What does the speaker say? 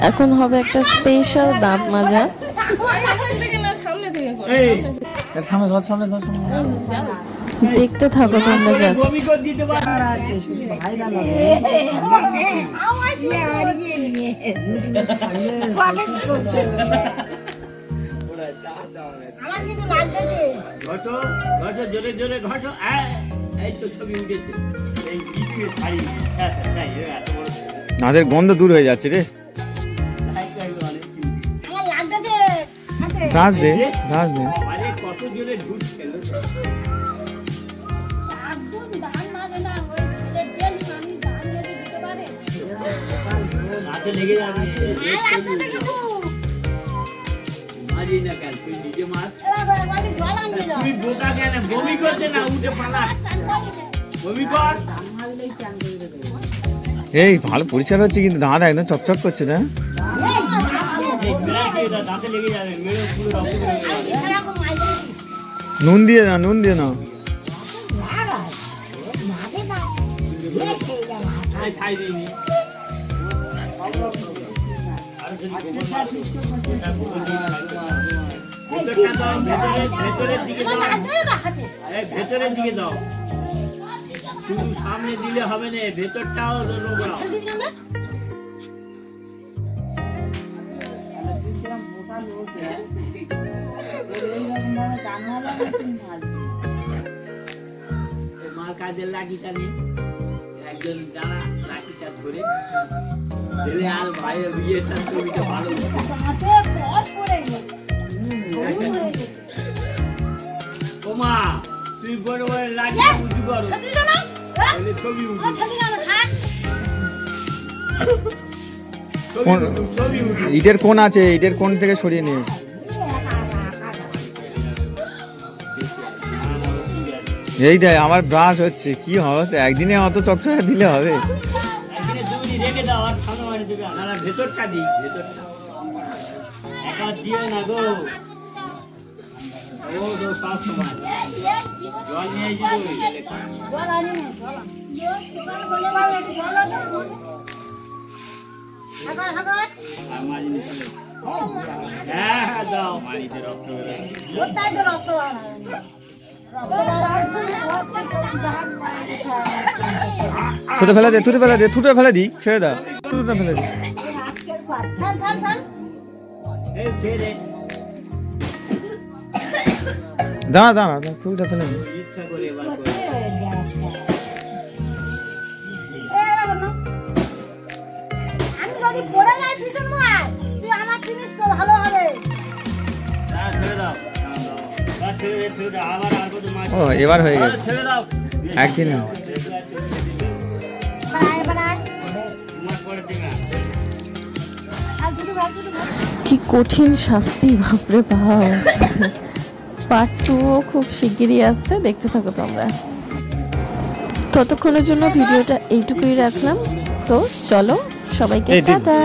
এখন হবে একটা স্পেশাল দাঁত মাজা। দেখতে থাকো তোমরা জাস্ট। নাদের গন্ধ দূর হয়ে যাচ্ছে রে। ঘাস দে, ঘাস দে। এই ভালো পরিষ্কার হচ্ছে কিন্তু দাঁত একদম চকচক করছে না। নুন দিয়ে না, নুন দিয়ে না। ভেতরের দিকে দাও, শুধু সামনে দিলে হবে না, ভেতরটাও মার কাজের লাঠিটা নেই, একজন যারা লাঠিটা ধরে দিলে আর ভাইয়ের বিয়েটার ছবিটা ভালো ও মা, তুই বড় বড় লাঠি উঁচু করো, ছবি উঠে ইটের কোণ আছে, ইটের কোণ থেকে সরিয়ে নিয়ে। এই দেখ আমার ব্রাশ হচ্ছে, কি হবে একদিনে অত চকচকে দিলে হবে? ভেতরটা দিই, ভেতরটা একা দিও না গো, সব সময় জল নিয়ে দাও, মাড়িতে রক্ত ছুটে ফেলে দে, ছুটে ফেলে দে, ছুটে ফেলে দি, ছেড়ে দাও, ছুটে ফেলে দি। দাঁড়া দাঁড়া, ছুটে ফেলে দি। ইচ্ছা করে এবার আমি যদি পড়ে যাই পিছন মার, তুই আমার জিনিস তো ভালো হবে। ছেড়ে দাও, ছেড়ে দাও, আবার আর কত মাছ। ও এবার হয়ে গেল, ছেড়ে দাও, একদিন কি কঠিন শাস্তি, বাপরে বাপ। পার্ট 2 খুব শিগগিরই আসছে, দেখতে থাকো তোমরা। ততক্ষণের জন্য ভিডিওটা এইটুকুই রাখলাম, তো চলো সবাইকে টাটা।